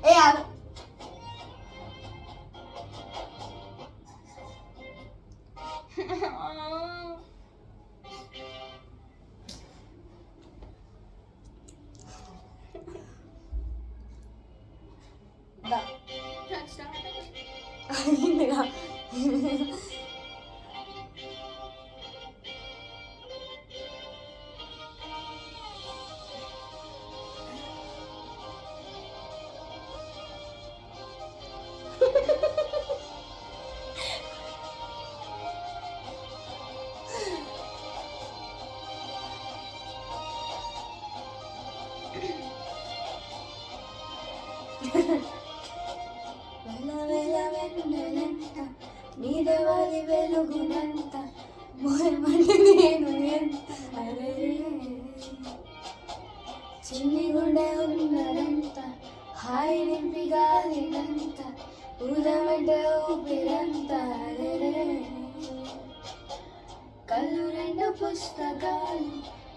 ఏ నీదవాలి వెలుగునంత మోయమని నేను ఎంత చిన్ని గుండె ఉన్నదంత హాయి నింపి గాలినంత ఊదమంటే ఊపిరంత కళ్ళు రెండు పుస్తకాలు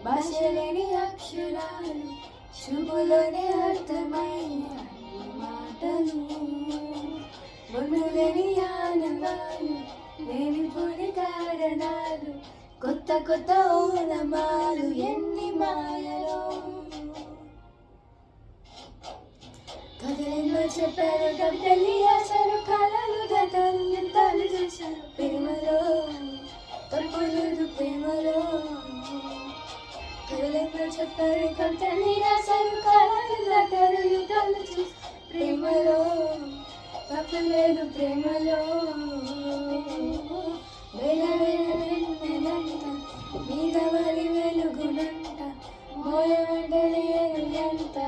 భాష లేని అక్షరాలు చూపులోనే అర్థమైన మాటలు మొన్నులేని ఆనవాలు లేనిపోని కారణాలు కొత్త కొత్త ఓనమాలు ఎన్ని మాయలో కథలెన్నో చెప్పారు కవితలు రాశారు కళలు గతాలు యుద్ధాలు చేశారు ప్రేమలో తప్పులేదు ప్రేమలో కథలెన్నో చెప్పారు కవితలు రాశారు కళలు గతాలు యుద్ధాలు చేశారు ప్రేమలో తప్పలేదు ప్రేమలో వెలవెలంత మీద వలి వెలుగునంట మోయమంటలేను ఎంత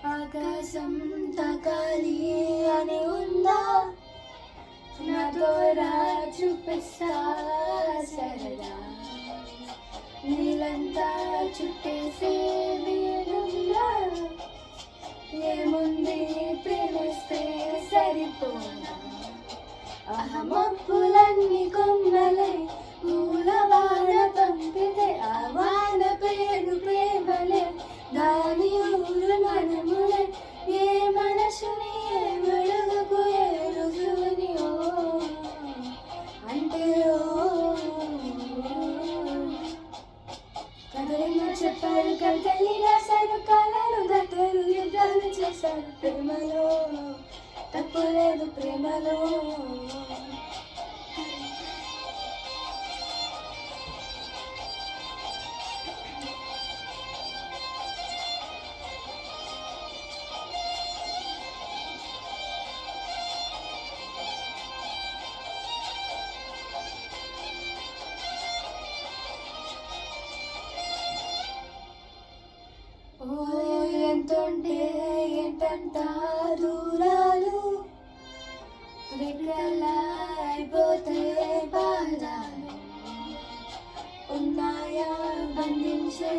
ఆకాశం తాకాలి అని ఉందా నాతో రా చూపిస్తా సరదా నీలంతా చుట్టేసే వీలుందా ఏముంది ప్రేమిస్తే సరిపోదా అహమప్పులన్నీ కొమ్మలై పూల వాన పంపితే ఆ వాన పేరు ప్రేమలే దాని ఊరు మనములే ఏ మనసుని ఏ వెలుగుకు ఏ రుజువుని ఓ అంటే కథలెన్నో చెప్పారు కవితల్ని రాశారు కళలు గతలు యుద్ధాలు చేశారు ప్రేమలో తప్పులేదు ప్రేమలో ఎంతుంటే ఏంటంట దూరాలు రెక్కలా అయిపోతే బాధాలు ఉన్నాయా బంధించే